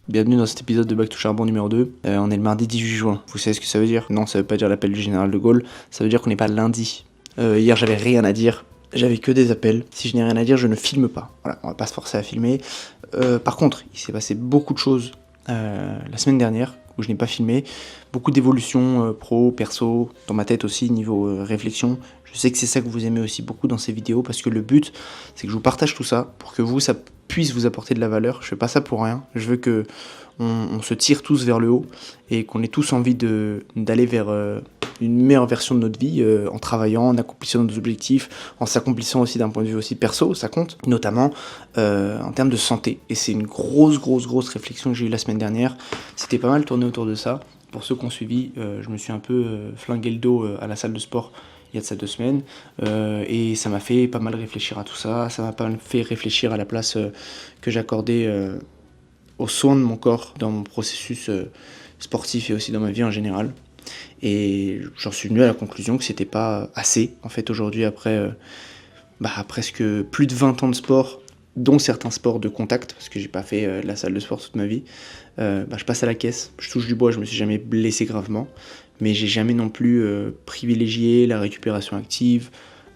Bienvenue dans cet épisode de Back to Charbon numéro 2. On est le mardi 18 juin. Vous savez ce que ça veut dire? Non, ça veut pas dire l'appel du général de Gaulle, ça veut dire qu'on n'est pas lundi. Hier, j'avais rien à dire, j'avais que des appels. Si je n'ai rien à dire, je ne filme pas. Voilà, on va pas se forcer à filmer. Par contre, il s'est passé beaucoup de choses la semaine dernière où je n'ai pas filmé. Beaucoup d'évolutions pro, perso, dans ma tête aussi, niveau réflexion. Je sais que c'est ça que vous aimez aussi beaucoup dans ces vidéos parce que le but, c'est que je vous partage tout ça pour que vous, ça puisse vous apporter de la valeur. Je fais pas ça pour rien. Je veux que on se tire tous vers le haut et qu'on ait tous envie d'aller vers une meilleure version de notre vie en travaillant, en accomplissant nos objectifs, en s'accomplissant aussi d'un point de vue aussi perso, ça compte, notamment en termes de santé. Et c'est une grosse réflexion que j'ai eue la semaine dernière. C'était pas mal tourné autour de ça. Pour ceux qui ont suivi, je me suis un peu flingué le dos à la salle de sport il y a de ça 2 semaines, et ça m'a fait pas mal réfléchir à tout ça, ça m'a pas mal fait réfléchir à la place que j'accordais aux soins de mon corps dans mon processus sportif et aussi dans ma vie en général. Et j'en suis venu à la conclusion que c'était pas assez, en fait, aujourd'hui, après presque plus de 20 ans de sport, dont certains sports de contact, parce que j'ai pas fait la salle de sport toute ma vie. Je passe à la caisse, je touche du bois, je me suis jamais blessé gravement, mais j'ai jamais non plus privilégié la récupération active,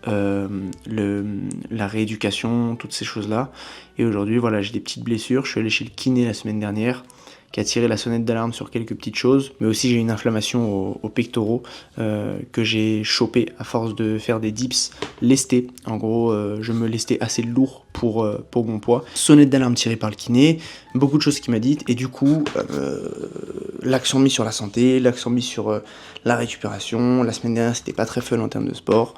la rééducation, toutes ces choses-là. Et aujourd'hui, voilà, j'ai des petites blessures. Je suis allé chez le kiné la semaine dernière, qui a tiré la sonnette d'alarme sur quelques petites choses, mais aussi j'ai une inflammation aux pectoraux que j'ai chopé à force de faire des dips lestés. En gros, je me lestais assez lourd pour mon poids. Sonnette d'alarme tirée par le kiné, beaucoup de choses qu'il m'a dites, et du coup, l'accent mis sur la santé, l'accent mis sur la récupération. La semaine dernière, c'était pas très fun en termes de sport.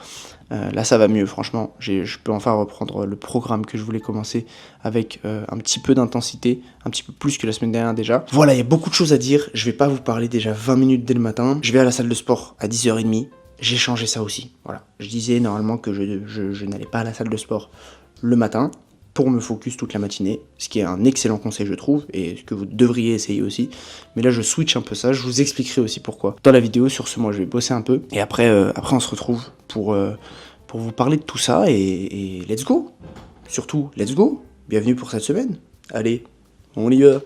Là ça va mieux, franchement, je peux enfin reprendre le programme que je voulais commencer avec un petit peu d'intensité, un petit peu plus que la semaine dernière déjà. Voilà, il y a beaucoup de choses à dire, je vais pas vous parler déjà 20 minutes dès le matin. Je vais à la salle de sport à 10h30, j'ai changé ça aussi. Voilà, je disais normalement que je n'allais pas à la salle de sport le matin pour me focus toute la matinée, ce qui est un excellent conseil je trouve, et ce que vous devriez essayer aussi. Mais là je switch un peu ça, je vous expliquerai aussi pourquoi dans la vidéo. Sur ce, moi je vais bosser un peu, et après on se retrouve pour vous parler de tout ça, et let's go. Surtout, let's go. Bienvenue pour cette semaine. Allez, on y va.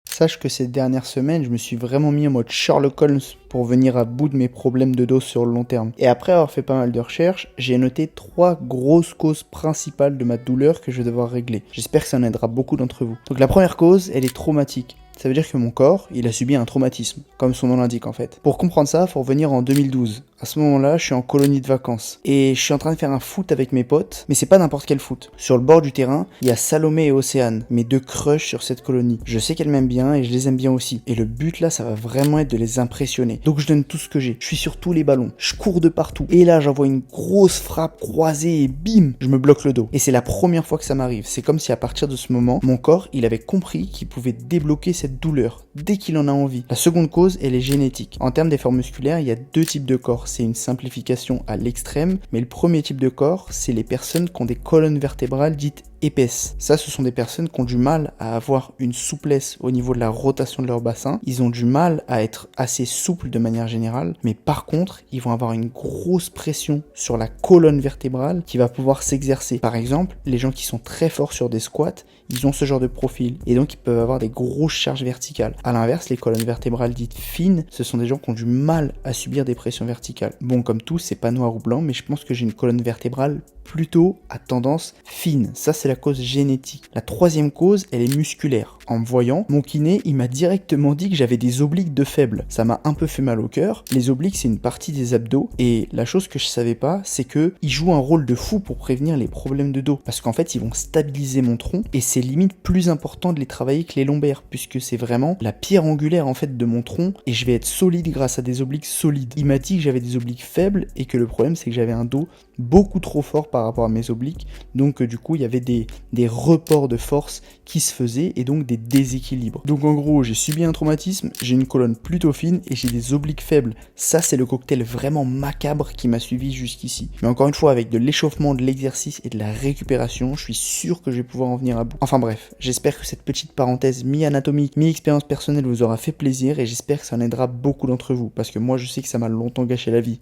Sache que ces dernières semaines, je me suis vraiment mis en mode Sherlock Holmes pour venir à bout de mes problèmes de dos sur le long terme. Et après avoir fait pas mal de recherches, j'ai noté 3 grosses causes principales de ma douleur que je vais devoir régler. J'espère que ça en aidera beaucoup d'entre vous. Donc la première cause, elle est traumatique. Ça veut dire que mon corps, il a subi un traumatisme, comme son nom l'indique en fait. Pour comprendre ça, faut revenir en 2012. À ce moment-là, je suis en colonie de vacances. Et je suis en train de faire un foot avec mes potes, mais c'est pas n'importe quel foot. Sur le bord du terrain, il y a Salomé et Océane, mes 2 crushs sur cette colonie. Je sais qu'elles m'aiment bien et je les aime bien aussi. Et le but là, ça va vraiment être de les impressionner. Donc je donne tout ce que j'ai. Je suis sur tous les ballons. Je cours de partout. Et là, j'envoie une grosse frappe croisée et bim, je me bloque le dos. Et c'est la première fois que ça m'arrive. C'est comme si à partir de ce moment, mon corps, il avait compris qu'il pouvait débloquer cette douleur dès qu'il en a envie. La seconde cause, elle est génétique. En termes d'efforts musculaires, il y a 2 types de corps. C'est une simplification à l'extrême, mais le premier type de corps, c'est les personnes qui ont des colonnes vertébrales dites épaisses. Ça, ce sont des personnes qui ont du mal à avoir une souplesse au niveau de la rotation de leur bassin. Ils ont du mal à être assez souples de manière générale, mais par contre, ils vont avoir une grosse pression sur la colonne vertébrale qui va pouvoir s'exercer. Par exemple, les gens qui sont très forts sur des squats, ils ont ce genre de profil et donc ils peuvent avoir des grosses charges verticales. À l'inverse, les colonnes vertébrales dites fines, ce sont des gens qui ont du mal à subir des pressions verticales. Bon, comme tout, c'est pas noir ou blanc, mais je pense que j'ai une colonne vertébrale plutôt à tendance fine. Ça, c'est la cause génétique. La troisième cause, elle est musculaire. En me voyant, mon kiné, il m'a directement dit que j'avais des obliques de faible. Ça m'a un peu fait mal au cœur. Les obliques, c'est une partie des abdos. Et la chose que je savais pas, c'est que ils jouent un rôle de fou pour prévenir les problèmes de dos. Parce qu'en fait, ils vont stabiliser mon tronc. Et c'est limite plus important de les travailler que les lombaires. Puisque c'est vraiment la pierre angulaire, en fait, de mon tronc. Et je vais être solide grâce à des obliques solides. Il m'a dit que j'avais des obliques faibles. Et que le problème, c'est que j'avais un dos beaucoup trop fort par rapport à mes obliques. Donc, du coup, il y avait des reports de force qui se faisaient. Et donc, des déséquilibres. Donc en gros, j'ai subi un traumatisme, j'ai une colonne plutôt fine et j'ai des obliques faibles. Ça, c'est le cocktail vraiment macabre qui m'a suivi jusqu'ici. Mais encore une fois, avec de l'échauffement, de l'exercice et de la récupération, je suis sûr que je vais pouvoir en venir à bout. Enfin bref, j'espère que cette petite parenthèse mi-anatomique, mi-expérience personnelle vous aura fait plaisir et j'espère que ça en aidera beaucoup d'entre vous parce que moi, je sais que ça m'a longtemps gâché la vie.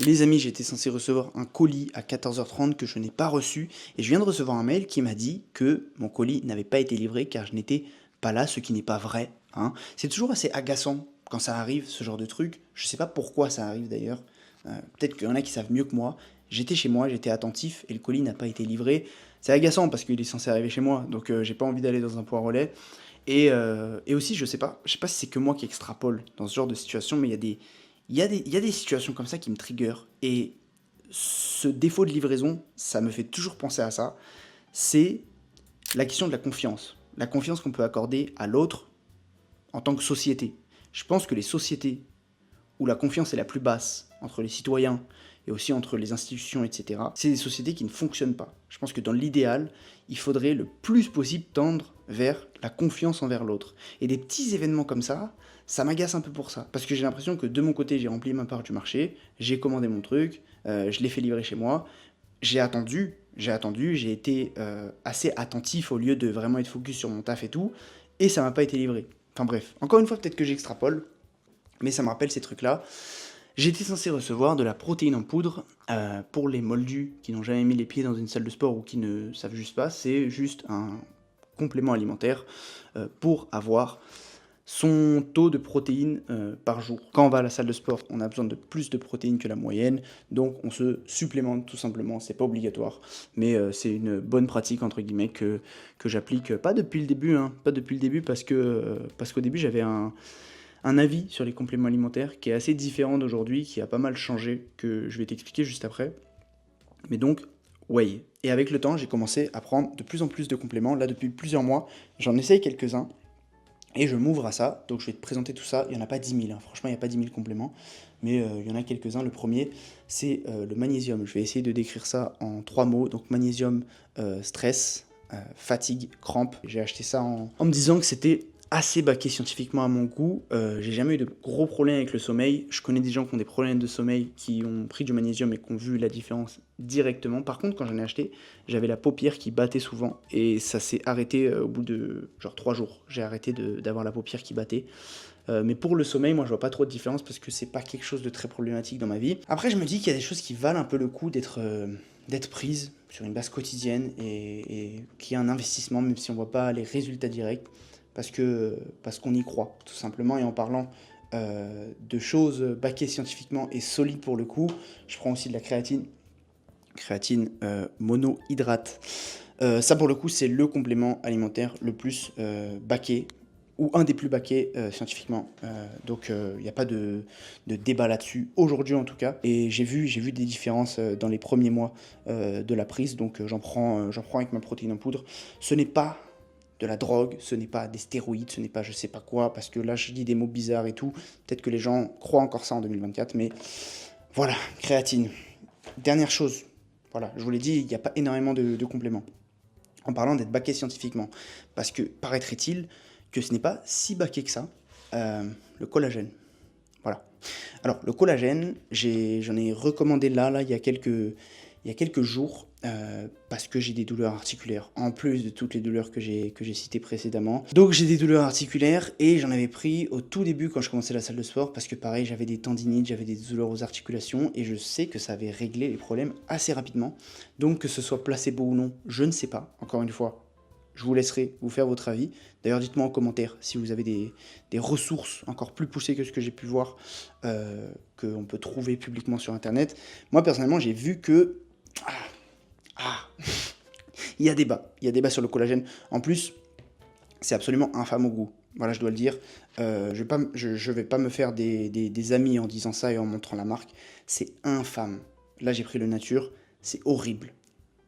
Les amis, j'étais censé recevoir un colis à 14h30 que je n'ai pas reçu et je viens de recevoir un mail qui m'a dit que mon colis n'avait pas été livré car je n'étais pas là, ce qui n'est pas vrai, hein. C'est toujours assez agaçant quand ça arrive, ce genre de truc. Je sais pas pourquoi ça arrive d'ailleurs. Peut-être qu'il y en a qui savent mieux que moi. J'étais chez moi, j'étais attentif et le colis n'a pas été livré. C'est agaçant parce qu'il est censé arriver chez moi, donc j'ai pas envie d'aller dans un point relais. Et aussi, je sais pas si c'est que moi qui extrapole dans ce genre de situation, mais il y a des situations comme ça qui me triggerent. Et ce défaut de livraison, ça me fait toujours penser à ça. C'est la question de la confiance. La confiance qu'on peut accorder à l'autre en tant que société. Je pense que les sociétés où la confiance est la plus basse entre les citoyens et aussi entre les institutions, etc., c'est des sociétés qui ne fonctionnent pas. Je pense que dans l'idéal, il faudrait le plus possible tendre vers la confiance envers l'autre. Et des petits événements comme ça m'agace un peu pour ça. Parce que j'ai l'impression que de mon côté, j'ai rempli ma part du marché, j'ai commandé mon truc, je l'ai fait livrer chez moi, j'ai été assez attentif au lieu de vraiment être focus sur mon taf et tout, et ça m'a pas été livré. Enfin bref, encore une fois, peut-être que j'extrapole, mais ça me rappelle ces trucs-là. J'étais censé recevoir de la protéine en poudre pour les moldus qui n'ont jamais mis les pieds dans une salle de sport ou qui ne savent juste pas. C'est juste un complément alimentaire pour avoir son taux de protéines par jour. Quand on va à la salle de sport, on a besoin de plus de protéines que la moyenne, donc on se supplémente tout simplement, c'est pas obligatoire, mais c'est une bonne pratique entre guillemets que j'applique, pas depuis le début, hein, pas depuis le début parce qu'au début j'avais un avis sur les compléments alimentaires qui est assez différent d'aujourd'hui, qui a pas mal changé, que je vais t'expliquer juste après. Mais donc, ouais. Et avec le temps, j'ai commencé à prendre de plus en plus de compléments. Là, depuis plusieurs mois, j'en essaye quelques-uns. Et je m'ouvre à ça. Donc, je vais te présenter tout ça. Il n'y en a pas 10 000. Hein. Franchement, il n'y a pas 10 000 compléments. Mais il y en a quelques-uns. Le premier, c'est le magnésium. Je vais essayer de décrire ça en 3 mots. Donc, magnésium, stress, fatigue, crampe. J'ai acheté ça en me disant que c'était assez baqué scientifiquement à mon goût. J'ai jamais eu de gros problèmes avec le sommeil. Je connais des gens qui ont des problèmes de sommeil, qui ont pris du magnésium et qui ont vu la différence directement. Par contre, quand j'en ai acheté, j'avais la paupière qui battait souvent et ça s'est arrêté au bout de genre 3 jours. J'ai arrêté d'avoir la paupière qui battait. Mais pour le sommeil, moi je vois pas trop de différence parce que c'est pas quelque chose de très problématique dans ma vie. Après, je me dis qu'il y a des choses qui valent un peu le coup d'être prises sur une base quotidienne et qui est un investissement, même si on voit pas les résultats directs parce qu'on y croit, tout simplement. Et en parlant de choses baquées scientifiquement et solides pour le coup, je prends aussi de la créatine monohydrate. Ça, pour le coup, c'est le complément alimentaire le plus baqué, ou un des plus baqués scientifiquement. Donc, il n'y a pas de débat là-dessus, aujourd'hui en tout cas. Et j'ai vu des différences dans les premiers mois de la prise, donc j'en prends avec ma protéine en poudre. Ce n'est pas de la drogue, ce n'est pas des stéroïdes, ce n'est pas je sais pas quoi, parce que là je dis des mots bizarres et tout, peut-être que les gens croient encore ça en 2024, mais voilà, créatine. Dernière chose, voilà, je vous l'ai dit, il n'y a pas énormément de compléments. En parlant d'être baqué scientifiquement, parce que paraîtrait-il que ce n'est pas si baqué que ça, le collagène. Voilà. Alors, le collagène, j'en ai recommandé là, il y a quelques jours, parce que j'ai des douleurs articulaires, en plus de toutes les douleurs que j'ai citées précédemment. Donc j'ai des douleurs articulaires et j'en avais pris au tout début quand je commençais la salle de sport, parce que pareil, j'avais des tendinites, j'avais des douleurs aux articulations, et je sais que ça avait réglé les problèmes assez rapidement. Donc que ce soit placebo ou non, je ne sais pas, encore une fois. Je vous laisserai vous faire votre avis. D'ailleurs, dites-moi en commentaire si vous avez des ressources encore plus poussées que ce que j'ai pu voir, qu'on peut trouver publiquement sur Internet. Moi, personnellement, j'ai vu que... il y a débat sur le collagène. En plus, c'est absolument infâme au goût. Voilà, je dois le dire. Je vais pas me faire des amis en disant ça et en montrant la marque. C'est infâme. Là, j'ai pris le nature. C'est horrible.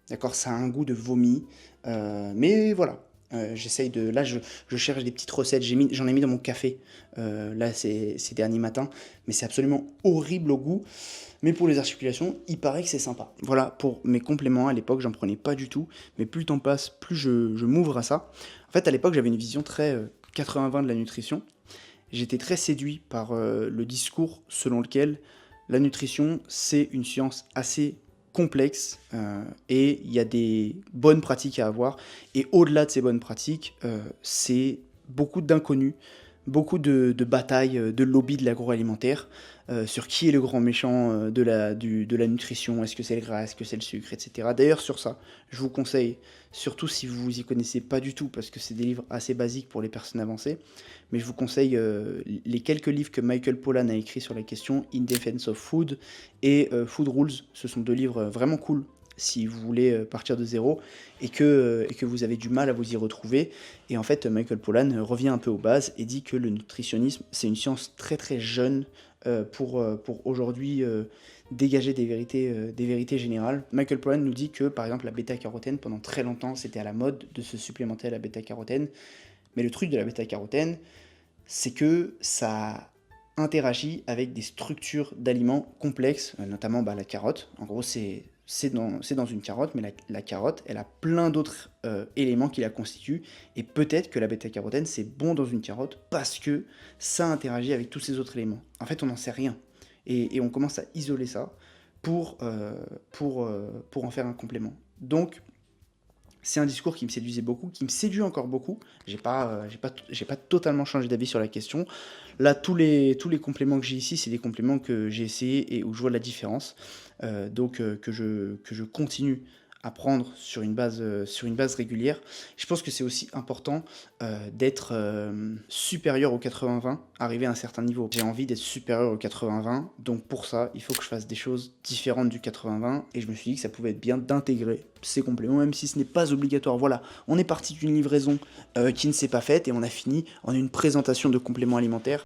D'accord, ça a un goût de vomi. Mais voilà. J'essaye de... Là, je cherche des petites recettes. J'en ai mis dans mon café. Là, ces derniers matins. Mais c'est absolument horrible au goût. Mais pour les articulations, il paraît que c'est sympa. Voilà, pour mes compléments, à l'époque, j'en prenais pas du tout. Mais plus le temps passe, plus je m'ouvre à ça. En fait, à l'époque, j'avais une vision très 80-20 de la nutrition. J'étais très séduit par le discours selon lequel la nutrition, c'est une science assez complexe et il y a des bonnes pratiques à avoir. Et au-delà de ces bonnes pratiques, c'est beaucoup d'inconnus. beaucoup de batailles, de lobby de l'agroalimentaire, sur qui est le grand méchant de la nutrition, est-ce que c'est le gras, est-ce que c'est le sucre, etc. D'ailleurs sur ça, je vous conseille, surtout si vous vous y connaissez pas du tout, parce que c'est des livres assez basiques pour les personnes avancées, mais je vous conseille les quelques livres que Michael Pollan a écrits sur la question, In Defense of Food et Food Rules. Ce sont deux livres vraiment cool si vous voulez partir de zéro et que vous avez du mal à vous y retrouver. Et en fait, Michael Pollan revient un peu aux bases et dit que le nutritionnisme, c'est une science très très jeune pour aujourd'hui dégager des vérités générales. Michael Pollan nous dit que, par exemple, la bêta-carotène, pendant très longtemps, c'était à la mode de se supplémenter à la bêta-carotène. Mais le truc de la bêta-carotène, c'est que ça interagit avec des structures d'aliments complexes, notamment la carotte. En gros, c'est dans une carotte, mais la carotte, elle a plein d'autres éléments qui la constituent. Et peut-être que la bêta-carotène, c'est bon dans une carotte parce que ça interagit avec tous ces autres éléments. En fait, on n'en sait rien. Et on commence à isoler ça pour en faire un complément. Donc, c'est un discours qui me séduisait beaucoup, qui me séduit encore beaucoup. J'ai pas totalement changé d'avis sur la question. Là, tous les compléments que j'ai ici, c'est des compléments que j'ai essayés et où je vois la différence. Que je continue à prendre sur une base régulière. Je pense que c'est aussi important d'être supérieur au 80-20, arriver à un certain niveau. J'ai envie d'être supérieur au 80-20, donc pour ça, il faut que je fasse des choses différentes du 80-20, et je me suis dit que ça pouvait être bien d'intégrer ces compléments, même si ce n'est pas obligatoire. Voilà, on est parti d'une livraison qui ne s'est pas faite, et on a fini en une présentation de compléments alimentaires.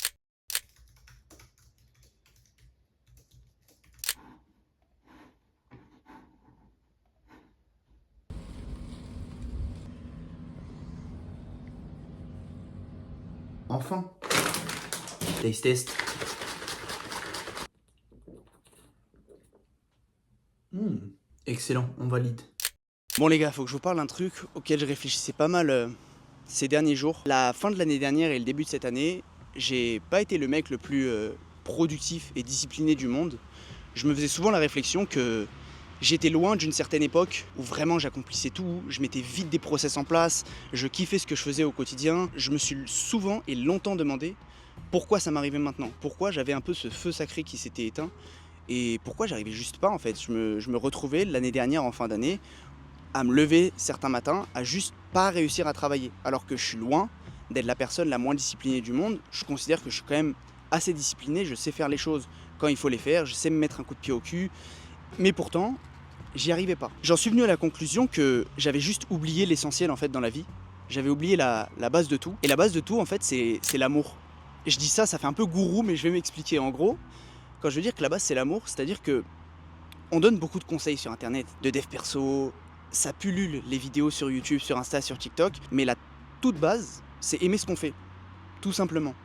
Enfin, taste test. Excellent, on valide. Bon les gars, faut que je vous parle d'un truc auquel je réfléchissais pas mal ces derniers jours. La fin de l'année dernière et le début de cette année, j'ai pas été le mec le plus productif et discipliné du monde. Je me faisais souvent la réflexion que j'étais loin d'une certaine époque où vraiment j'accomplissais tout, je mettais vite des process en place, je kiffais ce que je faisais au quotidien. Je me suis souvent et longtemps demandé pourquoi ça m'arrivait maintenant, pourquoi j'avais un peu ce feu sacré qui s'était éteint et pourquoi j'arrivais juste pas en fait. Je me retrouvais l'année dernière en fin d'année à me lever certains matins, à juste pas réussir à travailler, alors que je suis loin d'être la personne la moins disciplinée du monde. Je considère que je suis quand même assez discipliné, je sais faire les choses quand il faut les faire, je sais me mettre un coup de pied au cul, mais pourtant, j'y arrivais pas. J'en suis venu à la conclusion que j'avais juste oublié l'essentiel en fait dans la vie. J'avais oublié la base de tout. Et la base de tout en fait c'est l'amour. Et je dis ça, ça fait un peu gourou, mais je vais m'expliquer. En gros, quand je veux dire que la base c'est l'amour, c'est-à-dire que on donne beaucoup de conseils sur internet, de dev perso, ça pullule les vidéos sur YouTube, sur Insta, sur TikTok, mais la toute base, c'est aimer ce qu'on fait, tout simplement.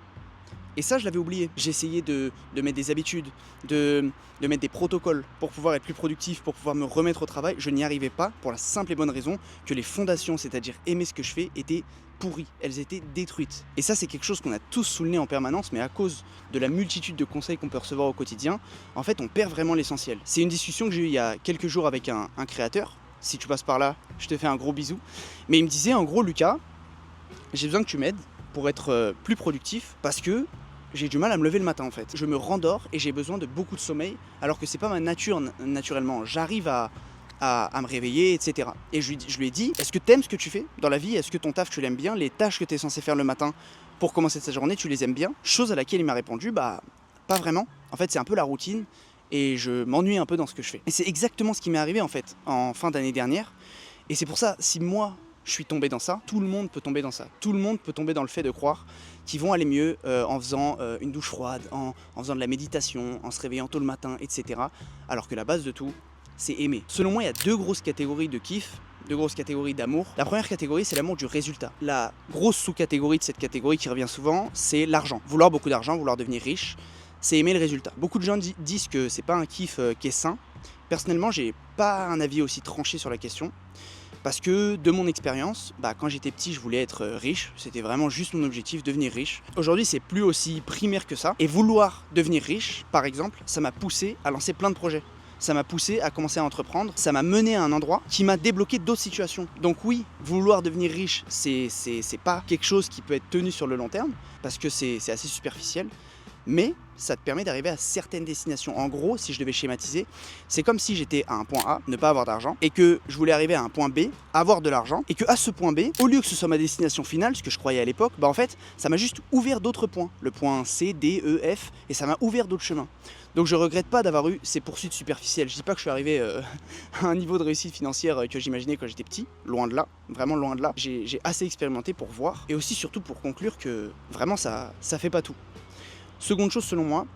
Et ça, je l'avais oublié. J'ai essayé de mettre des habitudes, de mettre des protocoles pour pouvoir être plus productif, pour pouvoir me remettre au travail. Je n'y arrivais pas pour la simple et bonne raison que les fondations, c'est-à-dire aimer ce que je fais, étaient pourries. Elles étaient détruites. Et ça, c'est quelque chose qu'on a tous sous le nez en permanence, mais à cause de la multitude de conseils qu'on peut recevoir au quotidien, en fait, on perd vraiment l'essentiel. C'est une discussion que j'ai eue il y a quelques jours avec un créateur. Si tu passes par là, je te fais un gros bisou. Mais il me disait, en gros, Lucas, j'ai besoin que tu m'aides pour être plus productif parce que j'ai du mal à me lever le matin en fait. Je me rendors et j'ai besoin de beaucoup de sommeil alors que c'est pas ma nature naturellement. J'arrive à me réveiller, etc. Et je lui ai dit, est-ce que t'aimes ce que tu fais dans la vie? Est-ce que ton taf tu l'aimes bien? Les tâches que t'es censé faire le matin pour commencer sa journée, tu les aimes bien? Chose à laquelle il m'a répondu, bah pas vraiment. En fait c'est un peu la routine et je m'ennuie un peu dans ce que je fais. Et c'est exactement ce qui m'est arrivé en fait en fin d'année dernière. Et c'est pour ça, si moi je suis tombé dans ça, tout le monde peut tomber dans ça. Tout le monde peut tomber dans le fait de croire qu'ils vont aller mieux en faisant une douche froide, en faisant de la méditation, en se réveillant tôt le matin, etc. Alors que la base de tout, c'est aimer. Selon moi, il y a deux grosses catégories de kiff, deux grosses catégories d'amour. La première catégorie, c'est l'amour du résultat. La grosse sous-catégorie de cette catégorie qui revient souvent, c'est l'argent. Vouloir beaucoup d'argent, vouloir devenir riche, c'est aimer le résultat. Beaucoup de gens disent que c'est pas un kiff qui est sain. Personnellement, j'ai pas un avis aussi tranché sur la question. Parce que de mon expérience, quand j'étais petit, je voulais être riche. C'était vraiment juste mon objectif, devenir riche. Aujourd'hui, c'est plus aussi primaire que ça. Et vouloir devenir riche, par exemple, ça m'a poussé à lancer plein de projets. ça m'a poussé à commencer à entreprendre, ça m'a mené à un endroit qui m'a débloqué d'autres situations. Donc oui, vouloir devenir riche, c'est pas quelque chose qui peut être tenu sur le long terme, parce que c'est assez superficiel, mais ça te permet d'arriver à certaines destinations. En gros, si je devais schématiser, c'est comme si j'étais à un point A, ne pas avoir d'argent, et que je voulais arriver à un point B, avoir de l'argent, et que à ce point B, au lieu que ce soit ma destination finale, ce que je croyais à l'époque, bah en fait, ça m'a juste ouvert d'autres points, le point C, D, E, F, et ça m'a ouvert d'autres chemins. Donc je regrette pas d'avoir eu ces poursuites superficielles. Je dis pas que je suis arrivé à un niveau de réussite financière que j'imaginais quand j'étais petit, loin de là, vraiment loin de là. J'ai assez expérimenté pour voir, et aussi surtout pour conclure que vraiment ça fait pas tout. Seconde chose selon moi,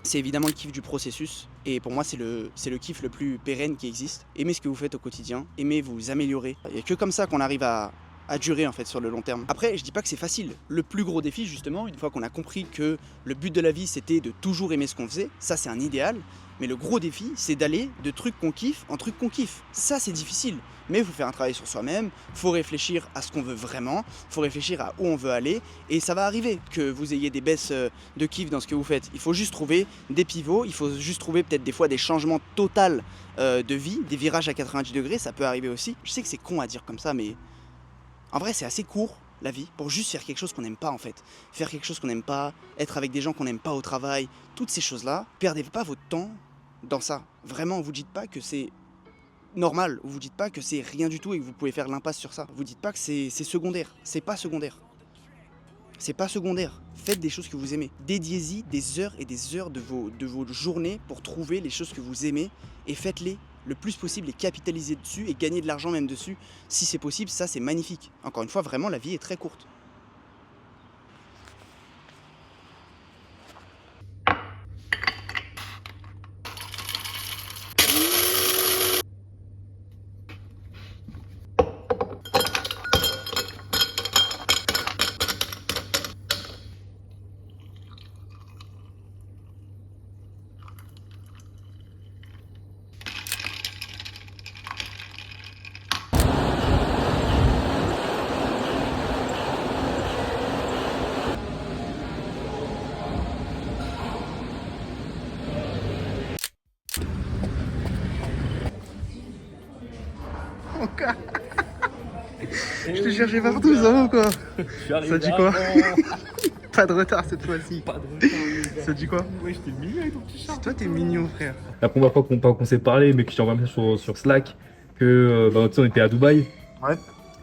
c'est évidemment le kiff du processus, et pour moi c'est le kiff le plus pérenne qui existe. Aimez ce que vous faites au quotidien, aimez vous améliorer. Il n'y a que comme ça qu'on arrive à durer en fait sur le long terme. Après, je dis pas que c'est facile. Le plus gros défi justement, une fois qu'on a compris que le but de la vie c'était de toujours aimer ce qu'on faisait, ça c'est un idéal, mais le gros défi c'est d'aller de trucs qu'on kiffe en trucs qu'on kiffe. Ça c'est difficile, mais il faut faire un travail sur soi-même, faut réfléchir à ce qu'on veut vraiment, faut réfléchir à où on veut aller, et ça va arriver que vous ayez des baisses de kiff dans ce que vous faites. Il faut juste trouver des pivots, il faut juste trouver peut-être des fois des changements totaux de vie, des virages à 90 degrés, ça peut arriver aussi. Je sais que c'est con à dire comme ça, mais en vrai, c'est assez court, la vie, pour juste faire quelque chose qu'on n'aime pas, en fait. Faire quelque chose qu'on n'aime pas, être avec des gens qu'on n'aime pas au travail, toutes ces choses-là, perdez pas votre temps dans ça. Vraiment, vous dites pas que c'est normal, vous dites pas que c'est rien du tout et que vous pouvez faire l'impasse sur ça. Vous dites pas que c'est secondaire, c'est pas secondaire. C'est pas secondaire. Faites des choses que vous aimez. Dédiez-y des heures et des heures de vos journées pour trouver les choses que vous aimez et faites-les le plus possible et capitaliser dessus et gagner de l'argent même dessus. Si c'est possible, ça c'est magnifique. Encore une fois, vraiment, la vie est très courte. Je te cherchais partout, ça va ou quoi? Ça dit quoi? Pas de retard cette fois-ci. Pas de retard. Ça dit quoi? Ouais, j'étais mignon avec ton petit chat. Toi t'es mignon frère. La première fois qu'on s'est parlé, mais que je t'ai envoyé un message sur Slack, que bah, tu sais, on était à Dubaï. Ouais.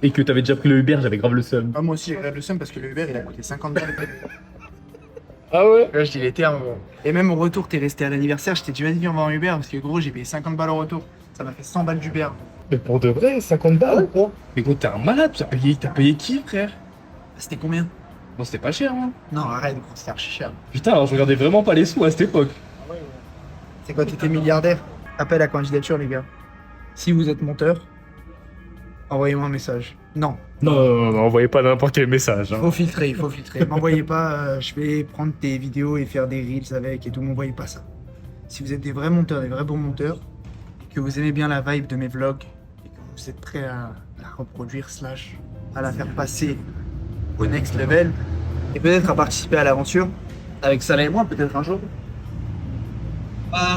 Et que t'avais déjà pris le Uber, j'avais grave le seum. Ah, moi aussi j'ai grave le seum parce que le Uber il a coûté 50 balles. Ah ouais? Là je dis l'été en gros. Et même au retour t'es resté à l'anniversaire, je t'ai dit vas-y viens on va en Uber parce que gros j'ai payé 50 balles au retour. Ça m'a fait 100 balles d'Uber. Mais pour de vrai, 50 balles ou quoi? Mais gros, t'es un malade, t'as payé qui, frère? C'était combien? Bon, c'était pas cher, hein. Non arrête gros, c'était archi cher. Putain, alors je regardais vraiment pas les sous à cette époque. C'est quoi, t'étais milliardaire? Appel à candidature les gars. Si vous êtes monteur, envoyez-moi un message. Non. Non, envoyez pas n'importe quel message. Hein. Il faut filtrer. M'envoyez pas, je vais prendre tes vidéos et faire des reels avec et tout, m'envoyez pas ça. Si vous êtes des vrais monteurs, des vrais bons monteurs, et que vous aimez bien la vibe de mes vlogs, et que vous êtes prêts à la reproduire, à la faire passer au next level, et peut-être à participer à l'aventure, avec Salah et moi, peut-être un jour,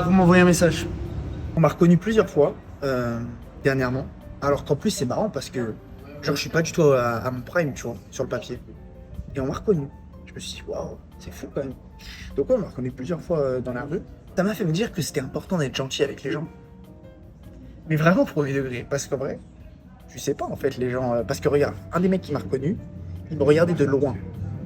vous m'envoyez un message. On m'a reconnu plusieurs fois, dernièrement, alors qu'en plus c'est marrant parce que genre je suis pas du tout à mon prime, tu vois, sur le papier. Et on m'a reconnu. Je me suis dit, waouh, c'est fou quand même. Donc ouais, on m'a reconnu plusieurs fois dans la rue. Ça m'a fait me dire que c'était important d'être gentil avec les gens. Mais vraiment premier degré, parce qu'en vrai, tu sais pas en fait les gens... parce que regarde, un des mecs qui m'a reconnu, il me regardait de loin.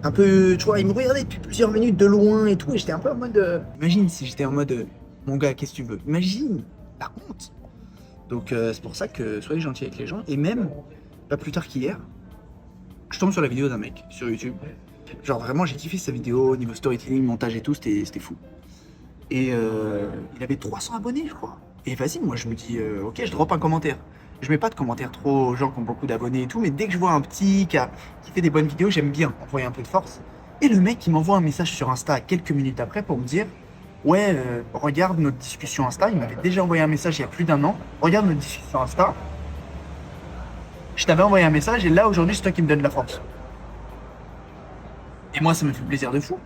Un peu, tu vois, il me regardait depuis plusieurs minutes de loin et tout, et j'étais un peu en mode... Imagine si j'étais en mode, mon gars, qu'est-ce que tu veux? Imagine, la honte. Donc c'est pour ça que soyez gentil avec les gens, et même... Pas plus tard qu'hier, je tombe sur la vidéo d'un mec sur YouTube. Genre vraiment j'ai kiffé sa vidéo, niveau storytelling, montage et tout, c'était fou. Et il avait 300 abonnés je crois. Et vas-y, moi je me dis, ok je drop un commentaire. Je mets pas de commentaires trop aux gens qui ont beaucoup d'abonnés et tout, mais dès que je vois un petit qui fait des bonnes vidéos, j'aime bien envoyer un peu de force. Et le mec il m'envoie un message sur Insta quelques minutes après pour me dire, ouais regarde notre discussion Insta, il m'avait déjà envoyé un message il y a plus d'1 an, regarde notre discussion Insta. Je t'avais envoyé un message et là aujourd'hui c'est toi qui me donne la force. Et moi ça me fait plaisir de fou.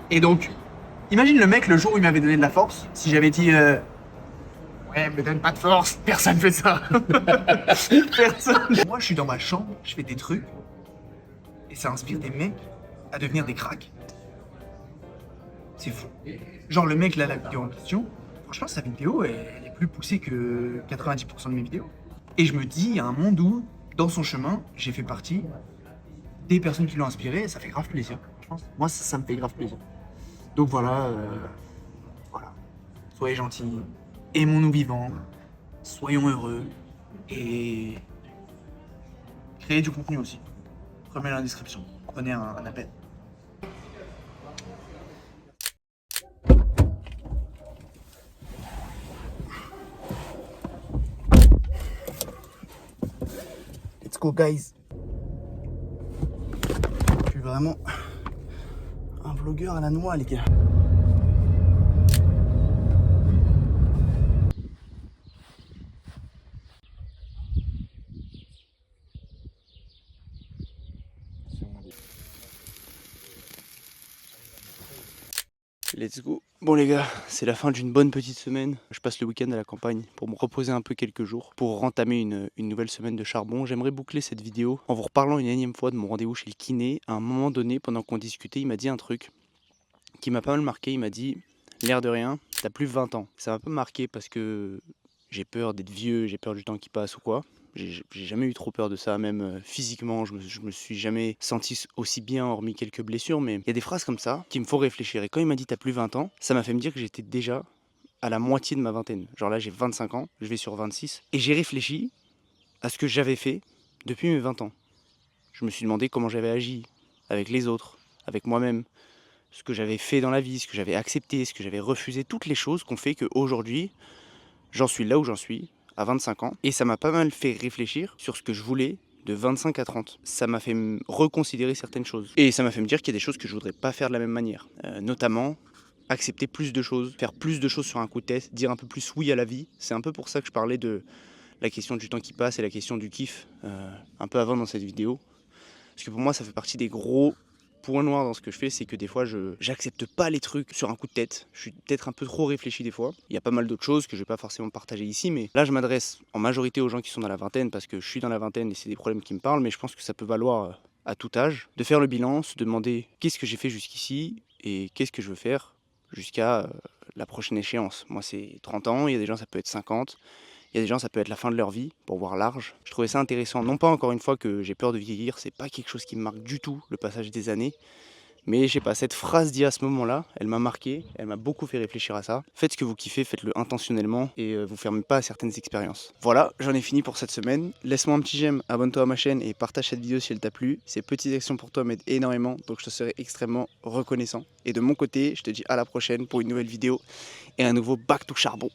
Et donc, Imagine le mec le jour où il m'avait donné de la force, si j'avais dit ouais, me donne pas de force, personne fait ça. Personne. Moi, je suis dans ma chambre, je fais des trucs, et ça inspire des mecs à devenir des cracks. C'est fou. Genre le mec là, la vidéo en question, franchement, sa vidéo, elle est plus poussée que 90% de mes vidéos. Et je me dis, il y a un monde où, dans son chemin, j'ai fait partie des personnes qui l'ont inspiré, et ça fait grave plaisir, je pense. Moi, ça me fait grave plaisir. Donc voilà, soyez gentils, aimons-nous vivants, soyons heureux et créez du contenu aussi. Remets dans la description, prenez un appel. Let's go guys. Je suis vraiment un vlogueur à la noix les gars. Let's go. Bon les gars, c'est la fin d'une bonne petite semaine. Je passe le week-end à la campagne pour me reposer un peu quelques jours, pour entamer une nouvelle semaine de charbon. J'aimerais boucler cette vidéo en vous reparlant une énième fois de mon rendez-vous chez le kiné. À un moment donné, pendant qu'on discutait, il m'a dit un truc qui m'a pas mal marqué. Il m'a dit, l'air de rien, t'as plus 20 ans. Ça m'a pas marqué parce que j'ai peur d'être vieux, j'ai peur du temps qui passe ou quoi. J'ai jamais eu trop peur de ça, même physiquement, je me suis jamais senti aussi bien, hormis quelques blessures, mais il y a des phrases comme ça qui me font réfléchir. Et quand il m'a dit t'as plus 20 ans, ça m'a fait me dire que j'étais déjà à la moitié de ma vingtaine. Genre là j'ai 25 ans, je vais sur 26, et j'ai réfléchi à ce que j'avais fait depuis mes 20 ans. Je me suis demandé comment j'avais agi avec les autres, avec moi-même, ce que j'avais fait dans la vie, ce que j'avais accepté, ce que j'avais refusé, toutes les choses qu'on fait qu'aujourd'hui, j'en suis là où j'en suis, à 25 ans, et ça m'a pas mal fait réfléchir sur ce que je voulais de 25 à 30. Ça m'a fait reconsidérer certaines choses. Et ça m'a fait me dire qu'il y a des choses que je voudrais pas faire de la même manière. Notamment, accepter plus de choses, faire plus de choses sur un coup de tête, dire un peu plus oui à la vie. C'est un peu pour ça que je parlais de la question du temps qui passe et la question du kiff un peu avant dans cette vidéo. Parce que pour moi, ça fait partie des gros point noir dans ce que je fais, c'est que des fois j'accepte pas les trucs sur un coup de tête. Je suis peut-être un peu trop réfléchi des fois. Il y a pas mal d'autres choses que je vais pas forcément partager ici, mais là je m'adresse en majorité aux gens qui sont dans la vingtaine parce que je suis dans la vingtaine et c'est des problèmes qui me parlent, mais je pense que ça peut valoir à tout âge de faire le bilan, se demander qu'est-ce que j'ai fait jusqu'ici et qu'est-ce que je veux faire jusqu'à la prochaine échéance. Moi c'est 30 ans, il y a des gens ça peut être 50. Il y a des gens, ça peut être la fin de leur vie, pour voir large. Je trouvais ça intéressant, non pas encore une fois que j'ai peur de vieillir, c'est pas quelque chose qui me marque du tout, le passage des années. Mais je sais pas, cette phrase dit à ce moment-là, elle m'a marqué, elle m'a beaucoup fait réfléchir à ça. Faites ce que vous kiffez, faites-le intentionnellement et vous fermez pas à certaines expériences. Voilà, j'en ai fini pour cette semaine. Laisse-moi un petit j'aime, abonne-toi à ma chaîne et partage cette vidéo si elle t'a plu. Ces petites actions pour toi m'aident énormément, donc je te serai extrêmement reconnaissant. Et de mon côté, je te dis à la prochaine pour une nouvelle vidéo et un nouveau Back to Charbon.